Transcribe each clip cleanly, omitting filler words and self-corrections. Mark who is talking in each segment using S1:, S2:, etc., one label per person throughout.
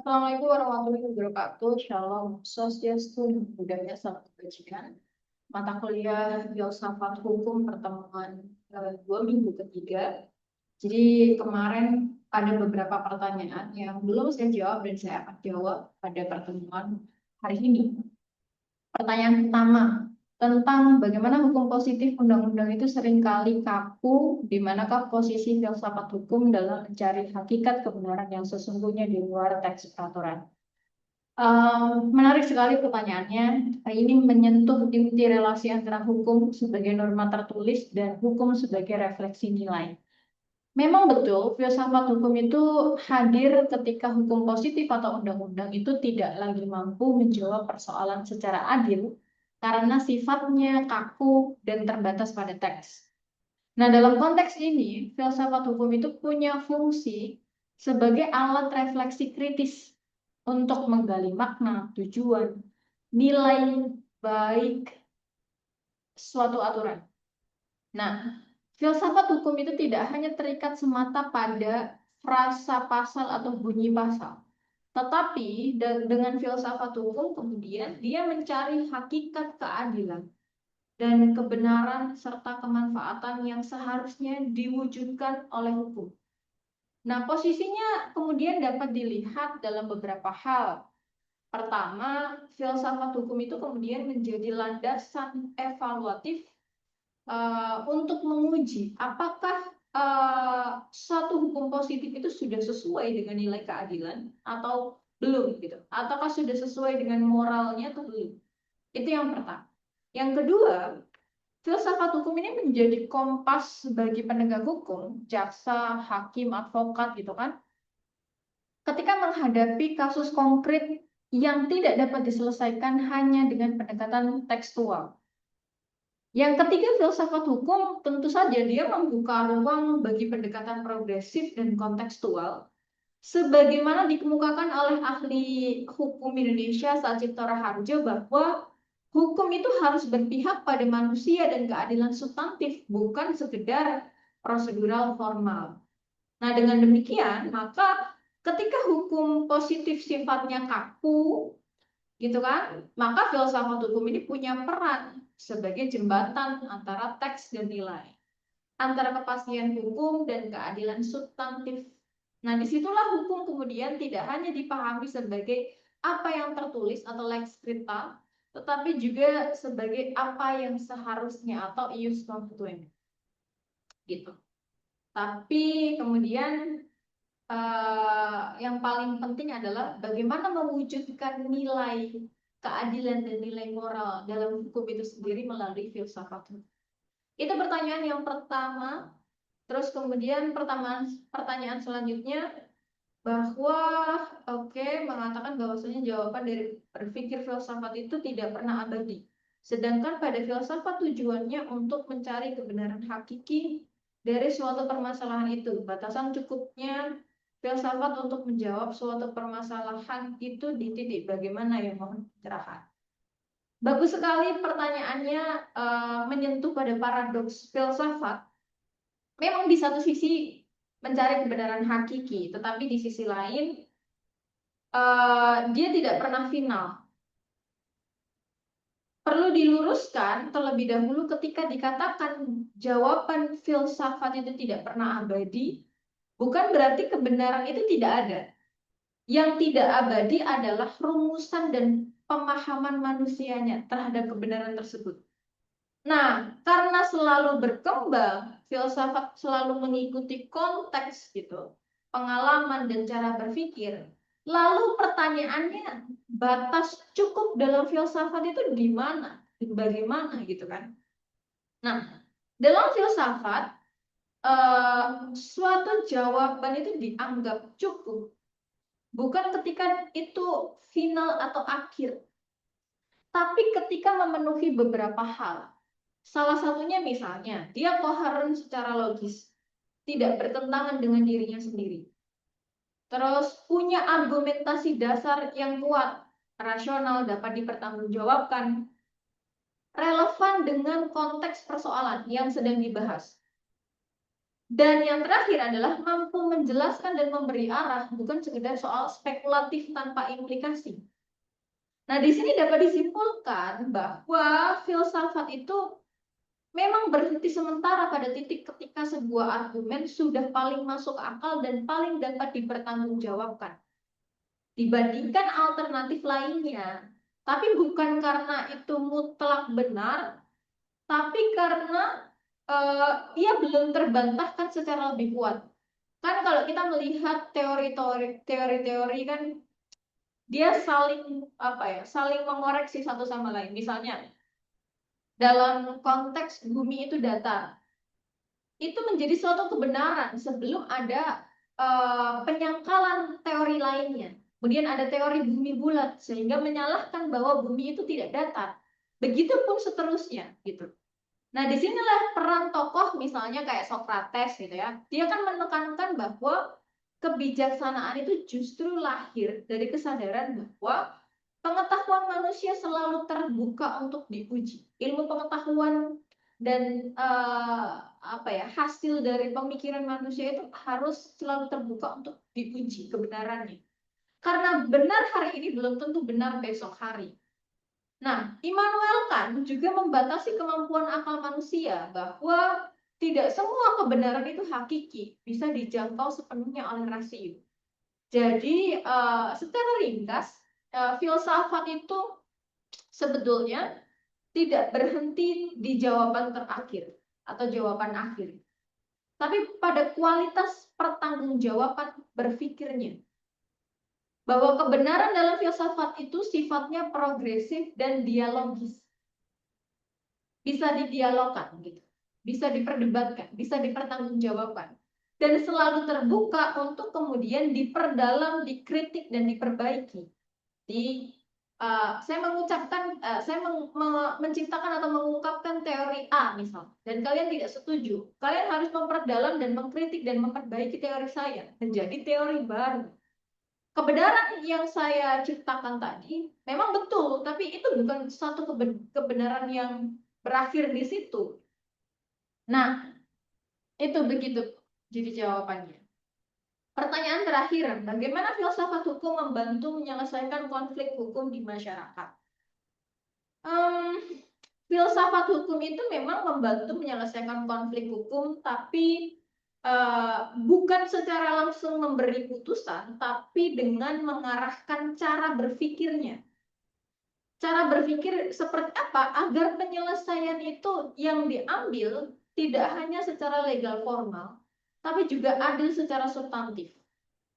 S1: Assalamualaikum warahmatullahi wabarakatuh. Shalom, Swastiastu, budaya salam kebajikan. Mata kuliah Filsafat Hukum pertemuan 2 minggu ketiga. Jadi kemarin ada beberapa pertanyaan yang belum saya jawab dan saya akan jawab pada pertemuan hari ini. Pertanyaan pertama, tentang bagaimana hukum positif undang-undang itu seringkali kaku, di manakah posisi filsafat hukum dalam mencari hakikat kebenaran yang sesungguhnya di luar teks peraturan. Menarik sekali pertanyaannya. Ini menyentuh inti relasi antara hukum sebagai norma tertulis dan hukum sebagai refleksi nilai. Memang betul, filsafat hukum itu hadir ketika hukum positif atau undang-undang itu tidak lagi mampu menjawab persoalan secara adil karena sifatnya kaku dan terbatas pada teks. Nah, dalam konteks ini, filsafat hukum itu punya fungsi sebagai alat refleksi kritis untuk menggali makna, tujuan, nilai baik suatu aturan. Nah, filsafat hukum itu tidak hanya terikat semata pada frasa pasal atau bunyi pasal, tetapi dengan filsafat hukum kemudian dia mencari hakikat keadilan dan kebenaran serta kemanfaatan yang seharusnya diwujudkan oleh hukum. Nah, posisinya kemudian dapat dilihat dalam beberapa hal. Pertama, filsafat hukum itu kemudian menjadi landasan evaluatif untuk menguji apakah suatu hukum positif itu sudah sesuai dengan nilai keadilan atau belum gitu. Ataukah sudah sesuai dengan moralnya atau belum. Itu yang pertama. Yang kedua, filsafat hukum ini menjadi kompas bagi penegak hukum, jaksa, hakim, advokat gitu kan. Ketika menghadapi kasus konkret yang tidak dapat diselesaikan hanya dengan pendekatan tekstual. Yang ketiga, filsafat hukum tentu saja dia membuka ruang bagi pendekatan progresif dan kontekstual, sebagaimana dikemukakan oleh ahli hukum Indonesia Sacipto Raharjo bahwa hukum itu harus berpihak pada manusia dan keadilan substantif, bukan sekedar prosedural formal. Nah, dengan demikian, maka ketika hukum positif sifatnya kaku, gitu kan, maka filsafat hukum ini punya peran sebagai jembatan antara teks dan nilai, antara kepastian hukum dan keadilan substantif. Nah, disitulah hukum kemudian tidak hanya dipahami sebagai apa yang tertulis atau lex scripta, tetapi juga sebagai apa yang seharusnya atau ius constituent, gitu. Tapi kemudian yang paling penting adalah bagaimana mewujudkan nilai keadilan dan nilai moral dalam hukum itu sendiri melalui filsafat. Itu pertanyaan yang pertama. Terus kemudian pertanyaan selanjutnya bahwa mengatakan bahwasanya jawaban dari berpikir filsafat itu tidak pernah abadi. Sedangkan pada filsafat tujuannya untuk mencari kebenaran hakiki dari suatu permasalahan itu. Batasan cukupnya filsafat untuk menjawab suatu permasalahan itu di titik bagaimana yang mohon pencerahan. Bagus sekali pertanyaannya, menyentuh pada paradoks filsafat. Memang di satu sisi mencari kebenaran hakiki, tetapi di sisi lain dia tidak pernah final. Perlu diluruskan terlebih dahulu ketika dikatakan jawaban filsafat itu tidak pernah abadi, bukan berarti kebenaran itu tidak ada. Yang tidak abadi adalah rumusan dan pemahaman manusianya terhadap kebenaran tersebut. Nah, karena selalu berkembang, filsafat selalu mengikuti konteks gitu, pengalaman dan cara berpikir. Lalu pertanyaannya, batas cukup dalam filsafat itu di mana? Bagaimana gitu kan? Nah, dalam filsafat, suatu jawaban itu dianggap cukup bukan ketika itu final atau akhir, tapi ketika memenuhi beberapa hal. Salah satunya misalnya, dia koheren secara logis, tidak bertentangan dengan dirinya sendiri. Terus punya argumentasi dasar yang kuat, rasional, dapat dipertanggungjawabkan, relevan dengan konteks persoalan yang sedang dibahas. Dan yang terakhir adalah mampu menjelaskan dan memberi arah, bukan sekedar soal spekulatif tanpa implikasi. Nah, di sini dapat disimpulkan bahwa filsafat itu memang berhenti sementara pada titik ketika sebuah argumen sudah paling masuk akal dan paling dapat dipertanggungjawabkan dibandingkan alternatif lainnya. Tapi bukan karena itu mutlak benar, tapi karena ia belum terbantahkan secara lebih kuat. Kan kalau kita melihat teori-teori kan dia saling saling mengoreksi satu sama lain. Misalnya dalam konteks bumi itu datar, itu menjadi suatu kebenaran sebelum ada penyangkalan teori lainnya. Kemudian ada teori bumi bulat sehingga menyalahkan bahwa bumi itu tidak datar. Begitupun seterusnya gitu. Nah, disinilah peran tokoh misalnya kayak Socrates gitu ya. Dia kan menekankan bahwa kebijaksanaan itu justru lahir dari kesadaran bahwa pengetahuan manusia selalu terbuka untuk diuji. Ilmu pengetahuan dan hasil dari pemikiran manusia itu harus selalu terbuka untuk diuji kebenarannya. Karena benar hari ini belum tentu benar besok hari. Nah, Immanuel Kant juga membatasi kemampuan akal manusia bahwa tidak semua kebenaran itu hakiki, bisa dijangkau sepenuhnya oleh rasio. Jadi, secara ringkas, filsafat itu sebetulnya tidak berhenti di jawaban terakhir atau jawaban akhir, tapi pada kualitas pertanggungjawaban berpikirnya. Bahwa kebenaran dalam filsafat itu sifatnya progresif dan dialogis. Bisa didialogkan gitu. Bisa diperdebatkan, bisa dipertanggungjawabkan. Dan selalu terbuka untuk kemudian diperdalam, dikritik dan diperbaiki. Saya menciptakan atau mengungkapkan teori A misal, dan kalian tidak setuju. Kalian harus memperdalam dan mengkritik dan memperbaiki teori saya menjadi teori baru. Kebenaran yang saya ciptakan tadi memang betul, tapi itu bukan satu kebenaran yang berakhir di situ. Nah, itu begitu jadi jawabannya. Pertanyaan terakhir, bagaimana filsafat hukum membantu menyelesaikan konflik hukum di masyarakat? Filsafat hukum itu memang membantu menyelesaikan konflik hukum, tapi bukan secara langsung memberi putusan, tapi dengan mengarahkan cara berpikirnya. Cara berpikir seperti apa agar penyelesaian itu yang diambil tidak hanya secara legal formal, tapi juga adil secara substantif.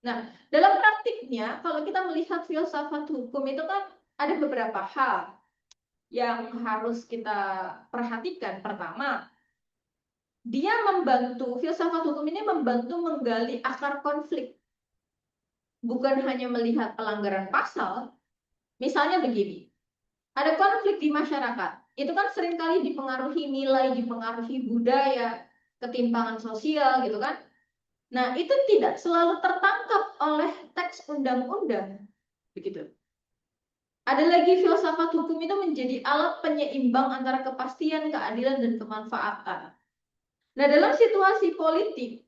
S1: Nah, dalam praktiknya, kalau kita melihat filsafat hukum itu kan ada beberapa hal yang harus kita perhatikan. Pertama, dia membantu, filsafat hukum ini membantu menggali akar konflik. Bukan hanya melihat pelanggaran pasal. Misalnya begini, ada konflik di masyarakat. Itu kan seringkali dipengaruhi nilai, dipengaruhi budaya, ketimpangan sosial gitu kan. Nah, itu tidak selalu tertangkap oleh teks undang-undang. Begitu. Ada lagi filsafat hukum itu menjadi alat penyeimbang antara kepastian, keadilan, dan kemanfaatan. Nah, dalam situasi politik,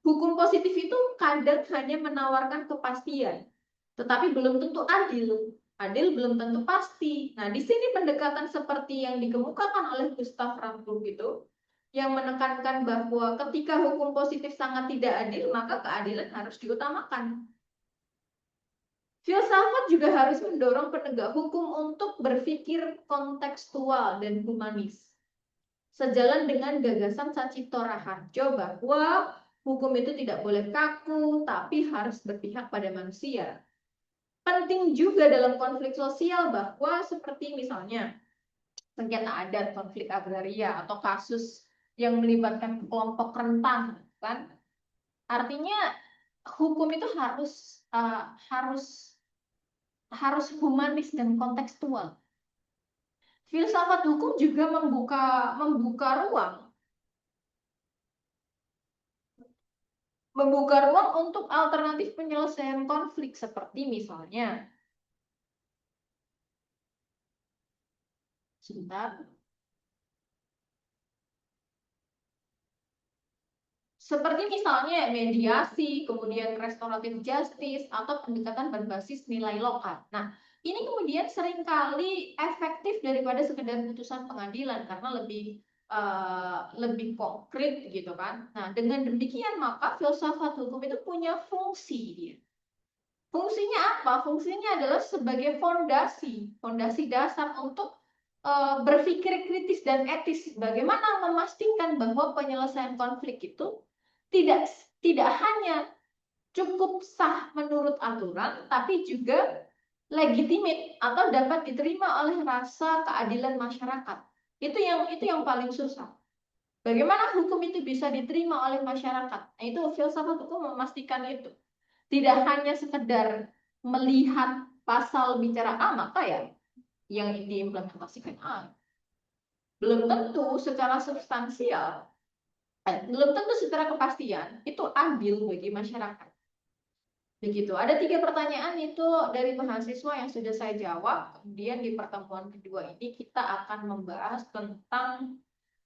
S1: hukum positif itu kadang hanya menawarkan kepastian, tetapi belum tentu adil. Adil belum tentu pasti. Nah, di sini pendekatan seperti yang dikemukakan oleh Gustav Rampruk itu, yang menekankan bahwa ketika hukum positif sangat tidak adil, maka keadilan harus diutamakan. Filsafat juga harus mendorong penegak hukum untuk berpikir kontekstual dan humanis. Sejalan dengan gagasan Sacipto Raharjo bahwa hukum itu tidak boleh kaku, tapi harus berpihak pada manusia. Penting juga dalam konflik sosial bahwa seperti misalnya sengketa adat, konflik agraria, atau kasus yang melibatkan kelompok rentan, kan? Artinya hukum itu harus humanis dan kontekstual. Filsafat hukum juga membuka ruang untuk alternatif penyelesaian konflik seperti misalnya sebentar. Seperti misalnya mediasi, kemudian restoratif justice, atau pendekatan berbasis nilai lokal. Nah, ini kemudian seringkali efektif daripada sekedar putusan pengadilan karena lebih konkret gitu kan. Nah, dengan demikian maka filsafat hukum itu punya fungsi dia. Fungsinya apa? Fungsinya adalah sebagai fondasi dasar untuk berpikir kritis dan etis. Bagaimana memastikan bahwa penyelesaian konflik itu tidak tidak hanya cukup sah menurut aturan, tapi juga legitimate atau dapat diterima oleh rasa keadilan masyarakat. Itu yang paling susah. Bagaimana hukum itu bisa diterima oleh masyarakat? Nah, itu filsafat hukum memastikan itu. Tidak hanya sekedar melihat pasal bicara A, maka ya yang diimplementasikan A. Belum tentu secara substansial, belum tentu secara kepastian itu adil bagi masyarakat. Begitu. Ada 3 pertanyaan itu dari mahasiswa yang sudah saya jawab. Kemudian di pertemuan kedua ini kita akan membahas tentang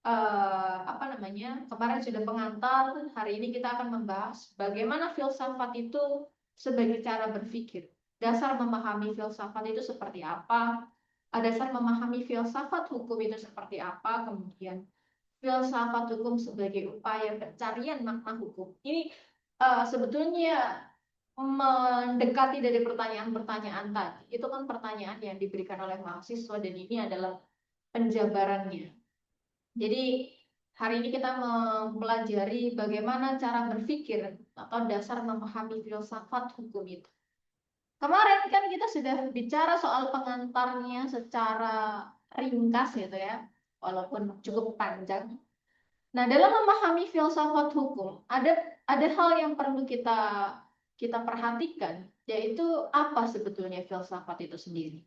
S1: kemarin sudah pengantar, hari ini kita akan membahas bagaimana filsafat itu sebagai cara berpikir. Dasar memahami filsafat itu seperti apa? Dasar memahami filsafat hukum itu seperti apa? Kemudian filsafat hukum sebagai upaya pencarian makna hukum. Ini sebetulnya mendekati dari pertanyaan-pertanyaan tadi. Itu kan pertanyaan yang diberikan oleh mahasiswa dan ini adalah penjabarannya. Jadi hari ini kita mempelajari bagaimana cara berpikir atau dasar memahami filsafat hukum itu. Kemarin kan kita sudah bicara soal pengantarnya secara ringkas gitu ya, walaupun cukup panjang. Nah, dalam memahami filsafat hukum, ada hal yang perlu kita perhatikan, yaitu apa sebetulnya filsafat itu sendiri.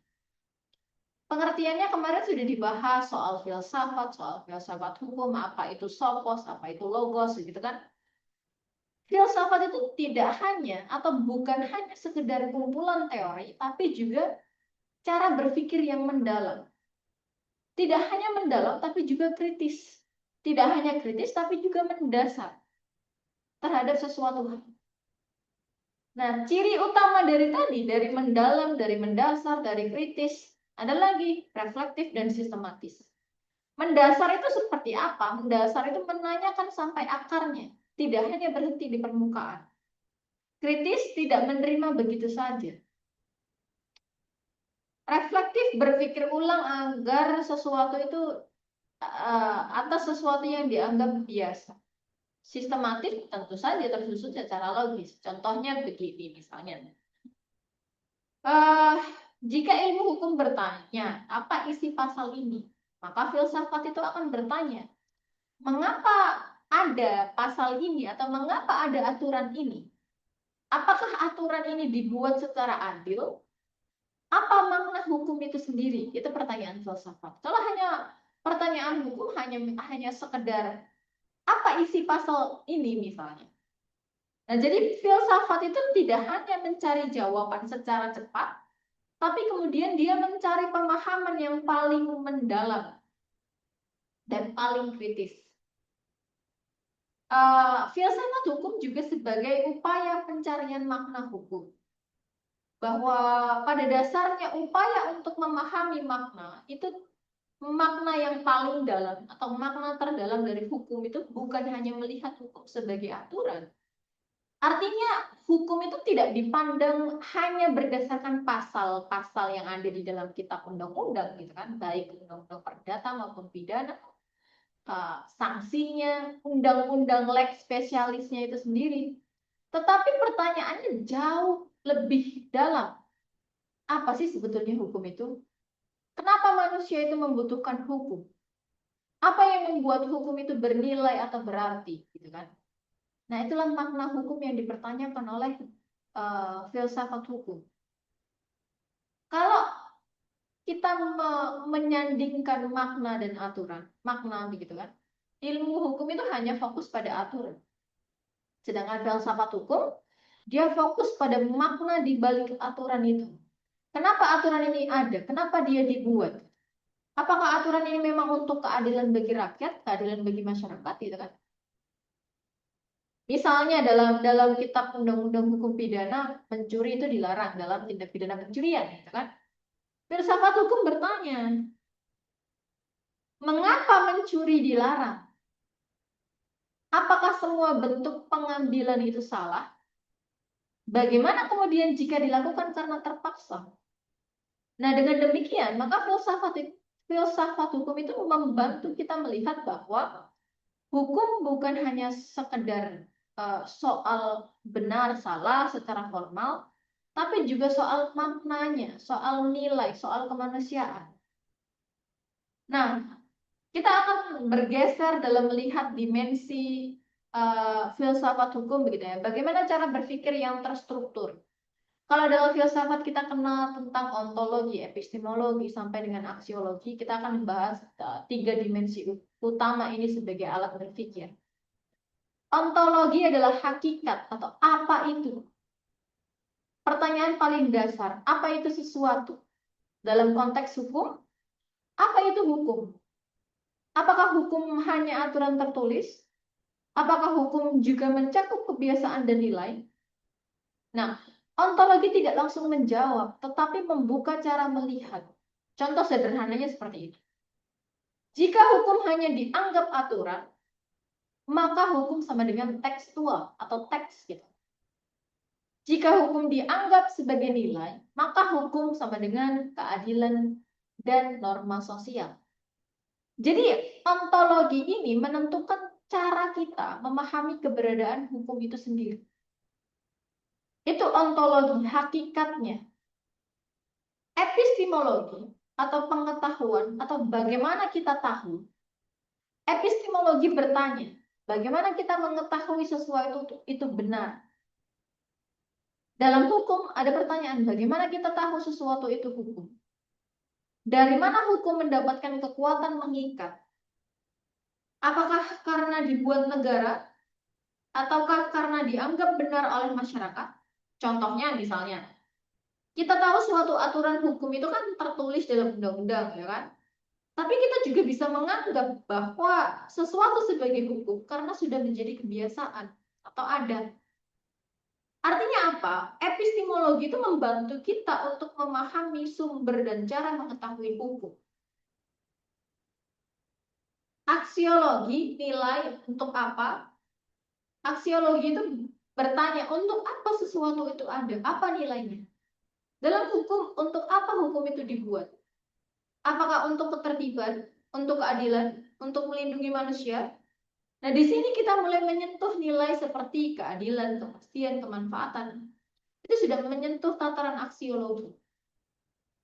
S1: Pengertiannya kemarin sudah dibahas soal filsafat hukum, apa itu sophos, apa itu logos, gitu kan. Filsafat itu tidak hanya atau bukan hanya sekedar kumpulan teori, tapi juga cara berpikir yang mendalam. Tidak hanya mendalam, tapi juga kritis. Tidak hanya kritis, tapi juga mendasar terhadap sesuatu hal. Nah, ciri utama dari tadi, dari mendalam, dari mendasar, dari kritis, ada lagi reflektif dan sistematis. Mendasar itu seperti apa? Mendasar itu menanyakan sampai akarnya, tidak hanya berhenti di permukaan. Kritis tidak menerima begitu saja. Reflektif berpikir ulang agar sesuatu itu atas sesuatu yang dianggap biasa. Sistematif tentu saja tersusun secara logis. Contohnya begini misalnya. Jika ilmu hukum bertanya, apa isi pasal ini? Maka filsafat itu akan bertanya, mengapa ada pasal ini atau mengapa ada aturan ini? Apakah aturan ini dibuat secara adil? Apa makna hukum itu sendiri? Itu pertanyaan filsafat. Kalau hanya pertanyaan hukum hanya sekedar apa isi pasal ini misalnya. Nah, jadi filsafat itu tidak hanya mencari jawaban secara cepat, tapi kemudian dia mencari pemahaman yang paling mendalam dan paling kritis. Filsafat hukum juga sebagai upaya pencarian makna hukum. Bahwa pada dasarnya upaya untuk memahami makna itu makna yang paling dalam atau makna terdalam dari hukum itu bukan hanya melihat hukum sebagai aturan. Artinya hukum itu tidak dipandang hanya berdasarkan pasal-pasal yang ada di dalam kitab undang-undang gitu kan, baik undang-undang perdata maupun pidana, sanksinya, undang-undang lex spesialisnya itu sendiri. Tetapi pertanyaannya jauh lebih dalam. Apa sih sebetulnya hukum itu? Kenapa manusia itu membutuhkan hukum? Apa yang membuat hukum itu bernilai atau berarti, gitu kan? Nah, itulah makna hukum yang dipertanyakan oleh filsafat hukum. Kalau kita menyandingkan makna dan aturan, makna begitu kan? Ilmu hukum itu hanya fokus pada aturan. Sedangkan filsafat hukum, dia fokus pada makna di balik aturan itu. Kenapa aturan ini ada? Kenapa dia dibuat? Apakah aturan ini memang untuk keadilan bagi rakyat, keadilan bagi masyarakat, gitu kan? Misalnya dalam kitab undang-undang hukum pidana, mencuri itu dilarang dalam tindak pidana pencurian, gitu kan? Filsafat hukum bertanya, mengapa mencuri dilarang? Apakah semua bentuk pengambilan itu salah? Bagaimana kemudian jika dilakukan karena terpaksa? Nah, dengan demikian, maka filsafat hukum itu membantu kita melihat bahwa hukum bukan hanya sekedar soal benar salah secara formal, tapi juga soal maknanya, soal nilai, soal kemanusiaan. Nah, kita akan bergeser dalam melihat dimensi filsafat hukum begitu ya. Bagaimana cara berpikir yang terstruktur? Kalau dalam filsafat kita kenal tentang ontologi, epistemologi, sampai dengan aksiologi, kita akan membahas tiga dimensi utama ini sebagai alat berpikir. Ontologi adalah hakikat atau apa itu? Pertanyaan paling dasar, apa itu sesuatu? Dalam konteks hukum, apa itu hukum? Apakah hukum hanya aturan tertulis? Apakah hukum juga mencakup kebiasaan dan nilai? Nah, ontologi tidak langsung menjawab, tetapi membuka cara melihat. Contoh sederhananya seperti ini. Jika hukum hanya dianggap aturan, maka hukum sama dengan tekstual atau teks gitu. Jika hukum dianggap sebagai nilai, maka hukum sama dengan keadilan dan norma sosial. Jadi ontologi ini menentukan cara kita memahami keberadaan hukum itu sendiri. Itu ontologi, hakikatnya. Epistemologi atau pengetahuan atau bagaimana kita tahu. Epistemologi bertanya, bagaimana kita mengetahui sesuatu itu benar. Dalam hukum ada pertanyaan, bagaimana kita tahu sesuatu itu hukum. Dari mana hukum mendapatkan kekuatan mengikat? Apakah karena dibuat negara ataukah karena dianggap benar oleh masyarakat? Contohnya misalnya, kita tahu suatu aturan hukum itu kan tertulis dalam undang-undang, ya kan? Tapi kita juga bisa menganggap bahwa sesuatu sebagai hukum karena sudah menjadi kebiasaan atau adat. Artinya apa? Epistemologi itu membantu kita untuk memahami sumber dan cara mengetahui hukum. Aksiologi, nilai untuk apa? Aksiologi itu bertanya, untuk apa sesuatu itu ada? Apa nilainya? Dalam hukum, untuk apa hukum itu dibuat? Apakah untuk ketertiban, untuk keadilan, untuk melindungi manusia? Nah, di sini kita mulai menyentuh nilai seperti keadilan, kepastian, kemanfaatan. Itu sudah menyentuh tataran aksiologi.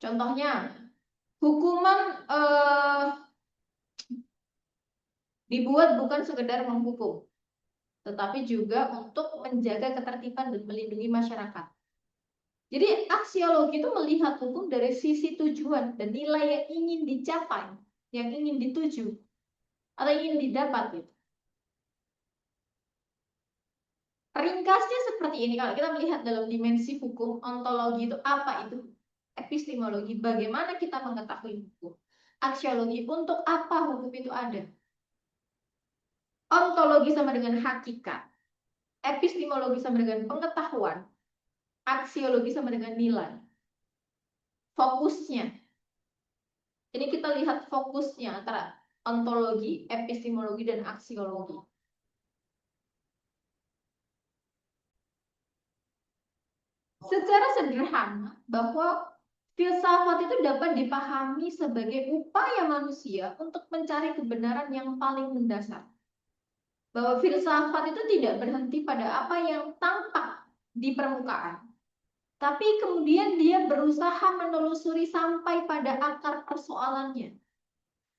S1: Contohnya, hukuman dibuat bukan sekedar menghukum, tetapi juga untuk menjaga ketertiban dan melindungi masyarakat. Jadi aksiologi itu melihat hukum dari sisi tujuan dan nilai yang ingin dicapai, yang ingin dituju, atau ingin didapat. Gitu. Ringkasnya seperti ini, kalau kita melihat dalam dimensi hukum, ontologi itu apa itu? Epistemologi, bagaimana kita mengetahui hukum? Aksiologi, untuk apa hukum itu ada? Ontologi sama dengan hakikat. Epistemologi sama dengan pengetahuan. Aksiologi sama dengan nilai. Fokusnya. Ini kita lihat fokusnya antara ontologi, epistemologi, dan aksiologi. Secara sederhana, bahwa filsafat itu dapat dipahami sebagai upaya manusia untuk mencari kebenaran yang paling mendasar. Bahwa filsafat itu tidak berhenti pada apa yang tampak di permukaan, tapi kemudian dia berusaha menelusuri sampai pada akar persoalannya.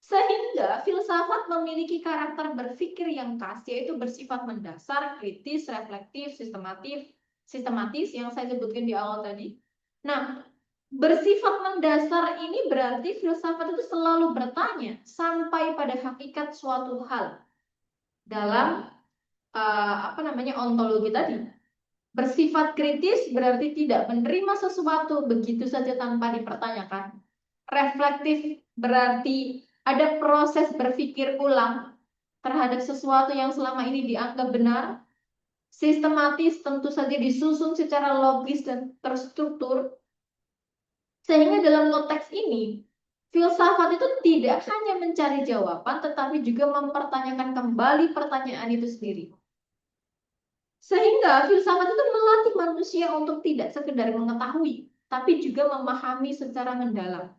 S1: Sehingga filsafat memiliki karakter berpikir yang khas, yaitu bersifat mendasar, kritis, reflektif, sistematis yang saya sebutkan di awal tadi. Nah, bersifat mendasar ini berarti filsafat itu selalu bertanya sampai pada hakikat suatu hal dalam ontologi tadi. Bersifat kritis berarti tidak menerima sesuatu begitu saja tanpa dipertanyakan. Reflektif berarti ada proses berpikir ulang terhadap sesuatu yang selama ini dianggap benar. sistematis, tentu saja disusun secara logis dan terstruktur. Sehingga dalam konteks ini, filsafat itu tidak hanya mencari jawaban, tetapi juga mempertanyakan kembali pertanyaan itu sendiri. Sehingga filsafat itu melatih manusia untuk tidak sekedar mengetahui, tapi juga memahami secara mendalam.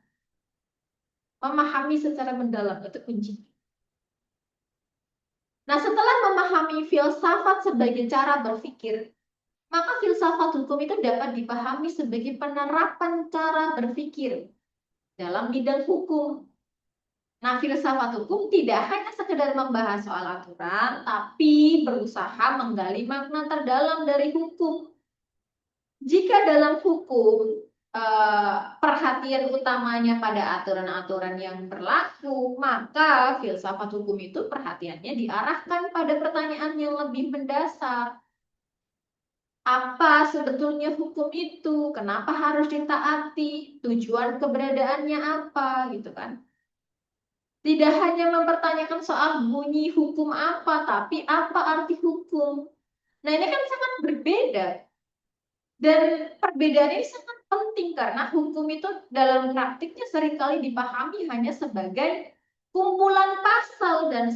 S1: Memahami secara mendalam itu kunci. Nah, setelah memahami filsafat sebagai cara berpikir, maka filsafat hukum itu dapat dipahami sebagai penerapan cara berpikir dalam bidang hukum. Nah, filsafat hukum tidak hanya sekedar membahas soal aturan, tapi berusaha menggali makna terdalam dari hukum. Jika dalam hukum perhatian utamanya pada aturan-aturan yang berlaku, maka filsafat hukum itu perhatiannya diarahkan pada pertanyaan yang lebih mendasar. Apa sebetulnya hukum itu? Kenapa harus ditaati? Tujuan keberadaannya apa? Gitu kan? Tidak hanya mempertanyakan soal bunyi hukum apa, tapi apa arti hukum. Nah, ini kan sangat berbeda. Dan perbedaan ini sangat penting karena hukum itu dalam praktiknya seringkali dipahami hanya sebagai kumpulan pasal dan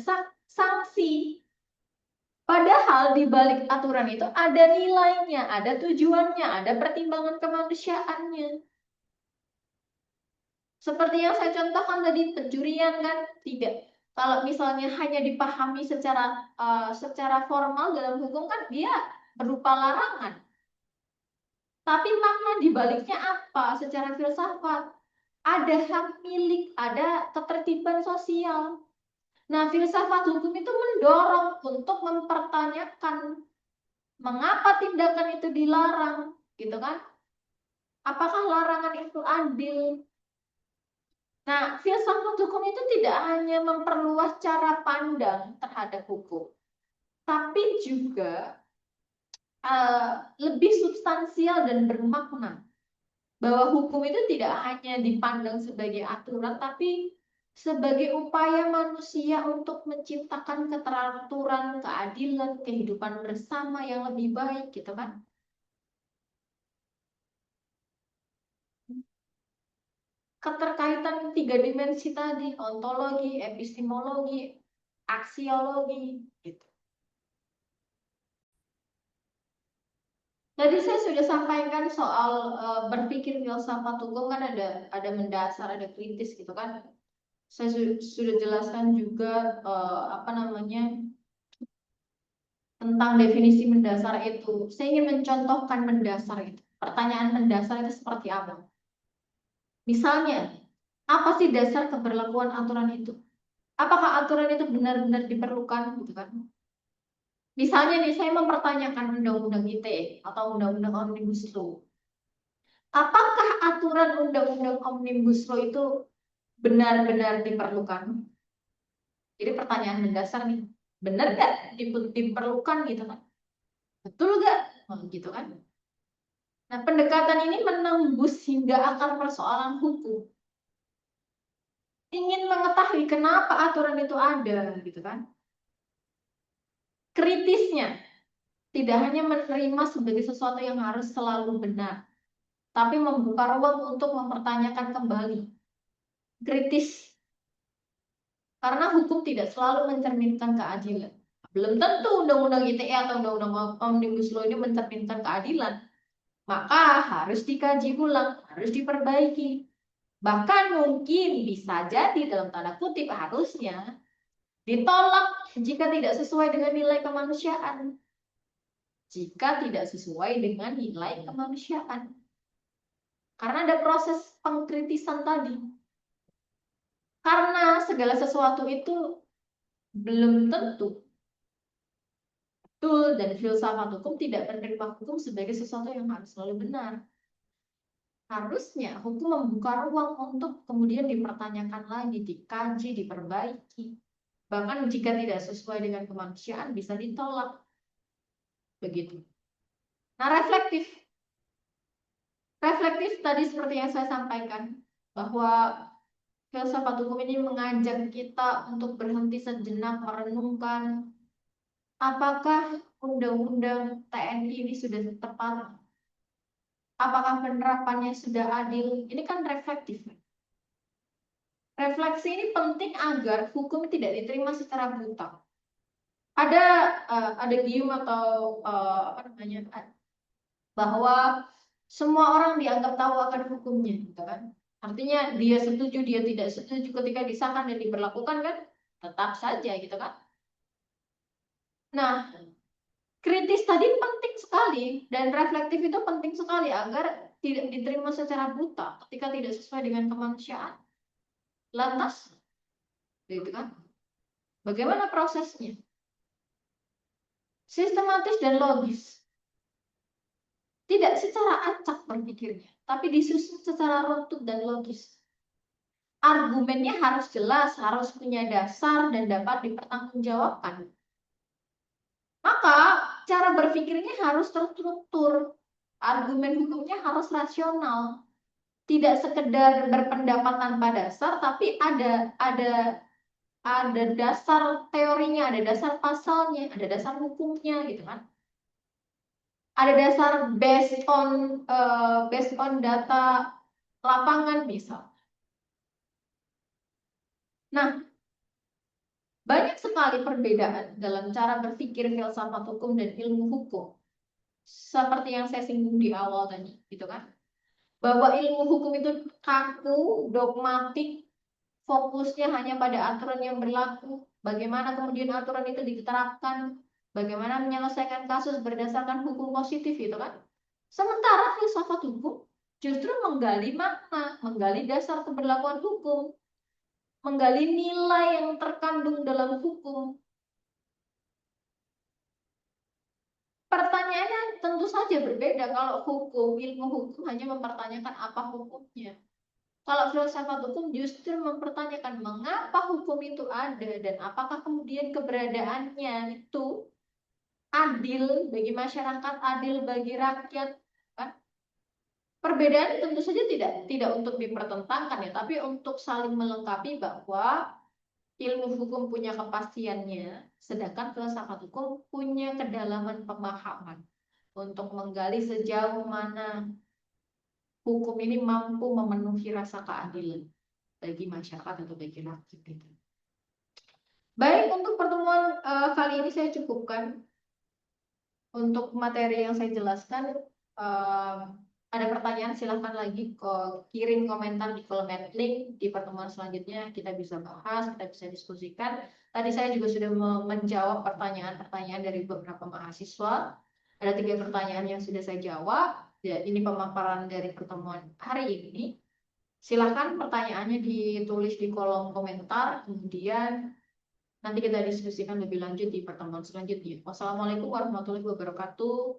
S1: sanksi. Padahal di balik aturan itu ada nilainya, ada tujuannya, ada pertimbangan kemanusiaannya. Seperti yang saya contohkan tadi, pencurian kan tidak. Kalau misalnya hanya dipahami secara formal dalam hukum kan dia berupa larangan. Tapi makna di baliknya apa? Secara filsafat, ada hak milik, ada ketertiban sosial. Nah, filsafat hukum itu mendorong untuk mempertanyakan mengapa tindakan itu dilarang, gitu kan? Apakah larangan itu adil? Nah, filsafat hukum itu tidak hanya memperluas cara pandang terhadap hukum, tapi juga lebih substansial dan bermakna. Bahwa hukum itu tidak hanya dipandang sebagai aturan, tapi sebagai upaya manusia untuk menciptakan keteraturan, keadilan, kehidupan bersama yang lebih baik, gitu kan? Keterkaitan tiga dimensi tadi, ontologi, epistemologi, aksiologi, gitu. Tadi saya sudah sampaikan soal berpikir filsafat hukum kan ada mendasar, ada kritis gitu kan. Saya sudah jelaskan juga apa namanya tentang definisi mendasar itu. Saya ingin mencontohkan mendasar itu. Pertanyaan mendasar itu seperti apa? Misalnya, apa sih dasar keberlakuan aturan itu? Apakah aturan itu benar-benar diperlukan gitu kan? Misalnya nih, saya mempertanyakan undang-undang ITE atau undang-undang Omnibus Law. Apakah aturan undang-undang Omnibus Law itu benar-benar diperlukan? Jadi pertanyaan mendasar nih, benar nggak diperlukan gitu kan? Betul nggak? Gitu kan? Nah, pendekatan ini menembus hingga akar persoalan hukum. Ingin mengetahui kenapa aturan itu ada, gitu kan? Kritisnya, tidak hanya menerima sebagai sesuatu yang harus selalu benar, tapi membuka ruang untuk mempertanyakan kembali. Kritis, karena hukum tidak selalu mencerminkan keadilan. Belum tentu undang-undang ITE atau undang-undang Omnibus Law ini mencerminkan keadilan. Maka harus dikaji ulang, harus diperbaiki. Bahkan mungkin bisa jadi dalam tanda kutip harusnya ditolak jika tidak sesuai dengan nilai kemanusiaan. Jika tidak sesuai dengan nilai kemanusiaan. Karena ada proses pengkritisan tadi. Karena segala sesuatu itu belum tentu betul dan filsafat hukum tidak menerima hukum sebagai sesuatu yang harus selalu benar. Harusnya hukum membuka ruang untuk kemudian dipertanyakan lagi, dikaji, diperbaiki. Bahkan jika tidak sesuai dengan kemanusiaan bisa ditolak. Begitu. Nah, reflektif. Reflektif tadi seperti yang saya sampaikan, bahwa filsafat hukum ini mengajak kita untuk berhenti sejenak merenungkan apakah undang-undang TNI ini sudah tepat? Apakah penerapannya sudah adil? Ini kan reflektif. Refleksi ini penting agar hukum tidak diterima secara buta. Ada gium atau apa namanya, bahwa semua orang dianggap tahu akan hukumnya, gitu kan? Artinya dia setuju, dia tidak setuju ketika disahkan dan diberlakukan kan, tetap saja, gitu kan? Nah, kritis tadi penting sekali dan reflektif itu penting sekali agar tidak diterima secara buta ketika tidak sesuai dengan kemanusiaan. Lantas, gitu kan? Bagaimana prosesnya? Sistematis dan logis. Tidak secara acak berpikirnya, tapi disusun secara runtut dan logis. Argumennya harus jelas, harus punya dasar, dan dapat dipertanggungjawabkan. Maka, cara berpikirnya harus terstruktur. Argumen hukumnya harus rasional. Tidak sekedar berpendapat tanpa dasar, tapi ada dasar teorinya, ada dasar pasalnya, ada dasar hukumnya, gitu kan? Ada dasar based on data lapangan misal. Nah, banyak sekali perbedaan dalam cara berpikir filsafat hukum dan ilmu hukum. Seperti yang saya singgung di awal tadi, gitu kan? Bahwa ilmu hukum itu kaku, dogmatik, fokusnya hanya pada aturan yang berlaku, bagaimana kemudian aturan itu diterapkan, bagaimana menyelesaikan kasus berdasarkan hukum positif, gitu kan? Sementara filsafat hukum justru menggali makna, menggali dasar keberlakuan hukum, menggali nilai yang terkandung dalam hukum. Pertanyaannya tentu saja berbeda kalau ilmu hukum hanya mempertanyakan apa hukumnya. Kalau filsafat hukum justru mempertanyakan mengapa hukum itu ada dan apakah kemudian keberadaannya itu adil bagi masyarakat, adil bagi rakyat. Kan? Perbedaan tentu saja tidak untuk dipertentangkan ya, tapi untuk saling melengkapi bahwa ilmu hukum punya kepastiannya, sedangkan filsafat hukum punya kedalaman pemahaman untuk menggali sejauh mana hukum ini mampu memenuhi rasa keadilan bagi masyarakat atau bagi rakyat. Gitu. Baik, untuk pertemuan kali ini saya cukupkan. Untuk materi yang saya jelaskan, ada pertanyaan silahkan lagi kirim komentar di kolom link. Di pertemuan selanjutnya kita bisa bahas, kita bisa diskusikan. Tadi saya juga sudah menjawab pertanyaan-pertanyaan dari beberapa mahasiswa. Ada 3 pertanyaan yang sudah saya jawab. Ya, ini pemaparan dari pertemuan hari ini. Silahkan pertanyaannya ditulis di kolom komentar, kemudian nanti kita diskusikan lebih lanjut di pertemuan selanjutnya. Wassalamualaikum warahmatullahi wabarakatuh.